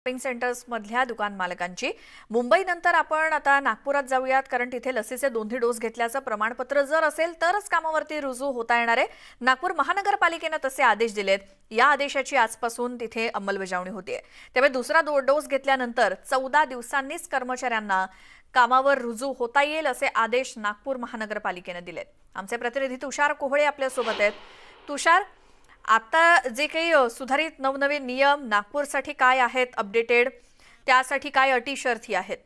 Shopping centres मधल्या दुकान मालकांची मुंबईनंतर आपण आता नागपुरात जाऊयात, कारण तिथे लसीचे दोन्ही डोस घेतल्याचं प्रमाणपत्र जर असेल तरच कामावरती रुजू होता येणार आहे. नागपूर महानगरपालिकेने तसे आदेश दिलेत. या आदेशाची आजपासून तिथे अंमलबजावणी होते. त्यामुळे दुसरा डोस घेतल्यानंतर 14 दिवसांनीच कर्मचाऱ्यांना कामावर रुजू होता येईल असे आदेश नागपूर महानगरपालिकेने दिलेत. आमचे प्रतिनिधी तुषार कोहळे आपल्या सोबत आहेत. तुषार, आता जे काही सुधारित नवनवीन नियम नागपूरसाठी काय आहेत अपडेटेड, त्यासाठी काय अटी शर्ती आहेत?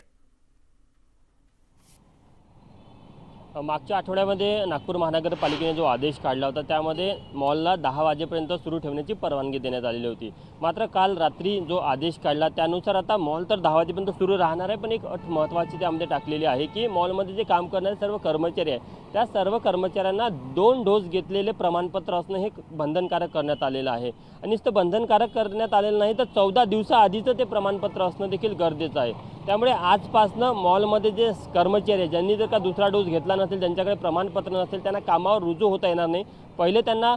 मागच्या आठवड्यामध्ये नागपूर महानगरपालिकेने जो आदेश काढला होता त्यामध्ये मॉलला 10 वाजेपर्यंत सुरू ठेवण्याची परवानगी देण्यात आलेली होती. मात्र काल रात्री जो आदेश काढला त्यानुसार आता मॉल तर 10 वाजेपर्यंत सुरू राहणार आहे, पण एक अट महत्त्वाची त्यामध्ये टाकलेली आहे की मॉलमध्ये जे काम करणारे सर्व कर्मचारी आहेत त्या सर्व कर्मचाऱ्यांना 2 डोस घेतलेले प्रमाणपत्र असणं हे बंधनकारक करण्यात आलेलं आहे. आणि नुसतं बंधनकारक करण्यात आलेलं नाही तर 14 दिवसाआधीचं ते प्रमाणपत्र असणं देखील गरजेचं आहे. त्यामुळे आजपासनं मॉलमध्ये जे कर्मचारी आहेत ज्यांनी जर का दुसरा डोस घेतला नसेल, ज्यांच्याकडे प्रमाणपत्र नसेल, त्यांना कामावर रुजू होता येणार नाही. पहिले त्यांना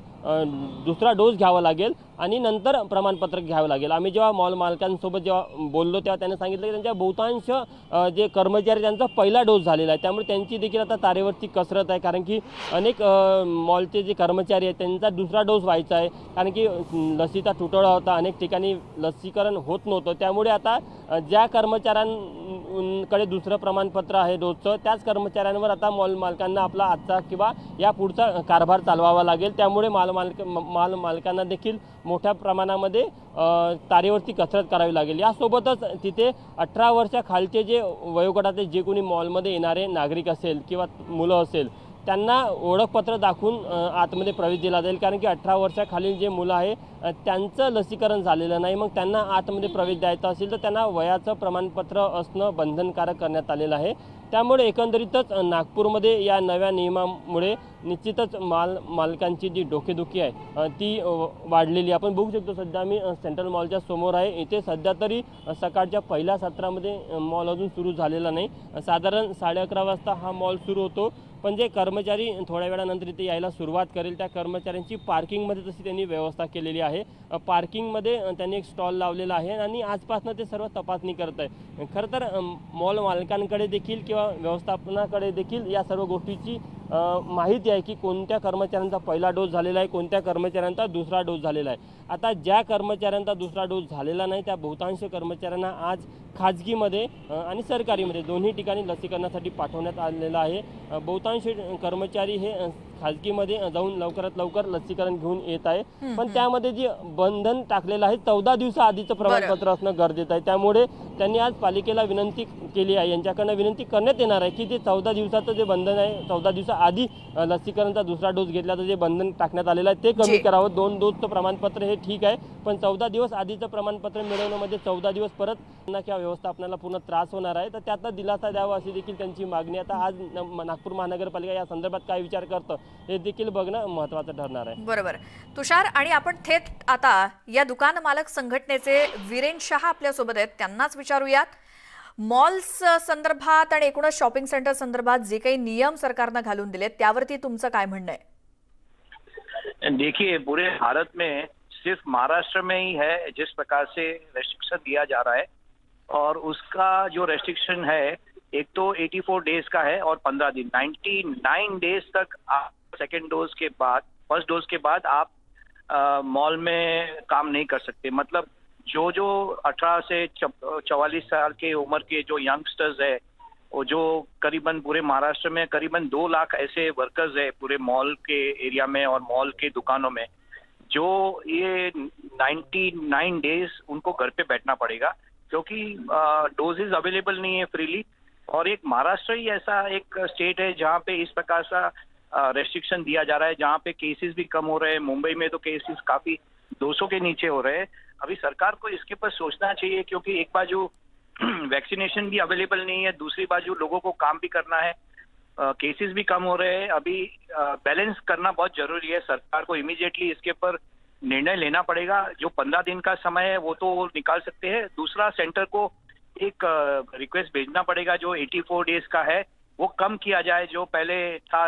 दुसरा डोस घ्यावा लागेल आणि नंतर प्रमाणपत्र घ्यावं लागेल. आम्ही जेव्हा मॉल मालकांसोबत जेव्हा बोललो तेव्हा त्यांनी सांगितलं की त्यांच्या बहुतांश जे कर्मचारी त्यांचा पहिला डोस झालेला आहे, त्यामुळे त्यांची देखील आता तारेवरची कसरत आहे. कारण की अनेक मॉलचे जे कर्मचारी आहेत त्यांचा दुसरा डोस व्हायचा आहे, कारण की लसीचा तुटवडा होता, अनेक ठिकाणी लसीकरण होत नव्हतं. त्यामुळे आता ज्या कर्मचाऱ्यांकडे दुसरं प्रमाणपत्र आहे डोसचं, त्याच कर्मचाऱ्यांवर आता मॉल मालकांना आपला आजचा किंवा या पुढचा कारभार चालवावा लागेल. त्यामुळे माल मालकांना देखील मोठ्या प्रमाणामध्ये तारेवरती कसरत करावी लागेल. यासोबतच तिथे 18 वर्षाखालचे जे वयोगटाचे जे कोणी मॉलमध्ये येणारे नागरिक असेल किंवा मुलं असेल त्यांना ओळखपत्र दाखवून आतमध्ये प्रवेश दिला जाईल. कारण की 18 वर्षाखालील जे मुलं आहे त्यांचं लसीकरण झालेलं नाही, मग त्यांना आतमध्ये प्रवेश द्यायचा असेल तर त्यांना वयाचं प्रमाणपत्र असणं बंधनकारक करण्यात आलेलं आहे. त्यामुळे एकंदरीतच नागपूरमध्ये या नव्या नियमामुळे निश्चितच मालकांची जी डोकेदुखी आहे ती वाढलेली. आपण बघू शकतो सध्या आम्ही सेंट्रल मॉलच्या समोर आहे. इथे सध्या तरी सकाळच्या पहिल्या सत्रामध्ये मॉल अजून सुरू झालेला नाही. साधारण 11:30 वाजता हा मॉल सुरू होतो, पण जे कर्मचारी थोड्या वेळानंतर इथे यायला सुरुवात करेल त्या कर्मचाऱ्यांची पार्किंगमध्ये तशी त्यांनी व्यवस्था केलेली आहे. पार्किंगमध्ये त्यांनी एक स्टॉल लावलेला आहे आणि आजपासून ते सर्व तपासणी करत आहे. खरं तर मॉल मालकांकडे देखील किंवा व्यवस्थापनाकडे देखील या सर्व गोष्टीची माहिती आहे की कोणत्या कर्मचाऱ्यांचा पहिला डोस झालेला आहे, कोणत्या कर्मचाऱ्यांचा दुसरा डोस झालेला आहे. आता ज्या कर्मचाऱ्यांचा दुसरा डोस झालेला नाही त्या बहुतांश कर्मचाऱ्यांना आज खाजगीमध्ये आणि सरकारीमध्ये दोन्ही ठिकाणी लसीकरणासाठी पाठवण्यात आलेलं आहे. बहुतांश कर्मचारी हे खाजगीमध्ये जाऊन लवकरात लवकर लसीकरण घेऊन येत आहे, पण त्यामध्ये जे बंधन टाकलेलं आहे 14 दिवसाआधीचं प्रमाणपत्र असणं गरजेचं आहे. त्यामुळे त्यांनी आज पालिकेला विनंती केली आहे, यांच्याकडनं विनंती करण्यात येणार आहे की जे 14 दिवसाचं जे बंधन आहे, 14 दिवसाआधी लसीकरणाचा दुसरा डोस घेतल्याचं जे बंधन टाकण्यात आलेलं आहे ते कमी करावं. 2 डोसचं प्रमाणपत्र हे ठीक आहे, पण 14 दिवस आधीचं प्रमाणपत्र मिळवण्यामध्ये 14 दिवस परत किंवा व्यवस्थापनाला पूर्ण त्रास होणार आहे. तर त्यातला दिलासा द्यावा अशी देखील त्यांची मागणी. आता आज नागपूर महानगरपालिका या संदर्भात काय विचार करतं हे देखील बघणं महत्त्वाचं ठरणार आहे. बरोबर तुषार, आणि आपण थेट आता या दुकान मालक संघटनेचे वीरेन शहा आपल्या सोबत आहेत, त्यांनाच विचारूयात. मॉल्स संदर्भात आणि एकूणच शॉपिंग सेंटर संदर्भात जे काही नियम सरकारने घालून दिलेत त्यावरती तुमचं काय म्हणणं आहे? देखिए, पूरे भारत में सिर्फ महाराष्ट्र में ही है जिस प्रकार से रेस्ट्रिक्शन दिया जा रहा है, और उसका जो रेस्ट्रिक्शन है एक तो 84 डेज का है और 15 दिन 99 डेज तक आप सेकेंड डोज के बाद, फर्स्ट डोज के बाद आप मॉल में काम नहीं कर सकते. मतलब जो 18 से 44 साल के उम्र के जो यंगस्टर्स है, और जो करीबन पूरे महाराष्ट्र में करीबन 2 लाख ऐसे वर्कर्स है पूरे मॉल के एरिया में और मॉल के दुकानों में, जो ये 99 डेज उनको घर पे बैठना पड़ेगा क्योंकि डोजेज अवेलेबल नहीं है फ्रीली. और एक महाराष्ट्र ही ऐसा एक स्टेट है जहाँ पे इस प्रकार सा रेस्ट्रिक्शन दिया जा रहा है, जहाँ पे केसेस भी कम हो रहे हैं. मुंबई में तो केसेस काफी 200 के नीचे हो रहे हैं. अभी सरकार को इसके ऊपर सोचना चाहिए, क्योंकि एक बाजू वैक्सीनेशन भी अवेलेबल नहीं है, दूसरी बाजू लोगों को काम भी करना है, केसेस भी कम हो रहे हैं. अभी बैलेंस करना बहुत जरूरी है. सरकार को इमीडिएटली इसके ऊपर निर्णय लेना पड़ेगा. जो 15 दिन का समय है वो तो वो निकाल सकते हैं. दूसरा, सेंटर को एक रिक्वेस्ट भेजना पड़ेगा जो 84 डेज का है वो कम किया जाए. जो पहले था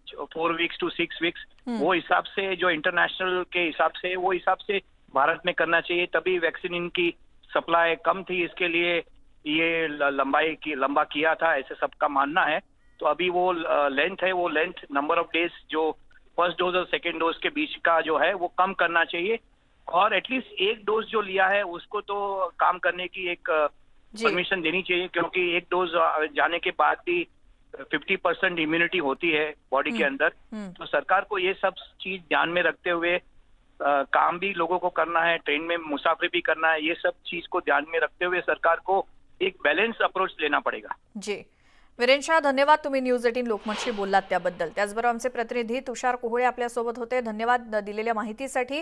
4 वीक्स to 6 वीक्स, वो हिसाब से जो इंटरनेशनल के हिसाब से वो हिसाब से भारत में करना चाहिए. तभी वैक्सीन की सप्लाई कम थी, इसके लिए ये लंबा किया था, ऐसे सबका मानना है। तो अभी वो लेंथ है, वो लेंथ नंबर ऑफ डेज जो फर्स्ट डोज और सेकेंड डोज के बीच का जो है वो कम करना चाहिए, और एटलीस्ट एक डोज जो लिया है उसको तो काम करने की एक जी परमिशन देनी चाहिए, क्योंकि एक डोज जाने के बाद भी 50% इम्यूनिटी होती है बॉडी के अंदर। तो सरकार को ये सब चीज ध्यान में रखते हुए काम भी लोगों को करना है, ट्रेन में मुसाफिर भी करना है, ये सब चीज को ध्यान में रखते हुए सरकार को एक बॅलन्स अप्रोच लेना पडेगा। जी वीरेन शाह, धन्यवाद तुम्ही न्यूज 18 लोकमतशी बोललात त्याबद्दल। त्याचबरोबर आमचे प्रतिनिधी तुषार कोहळे आपल्या सोबत होते। धन्यवाद दिलेल्या माहितीसाठी।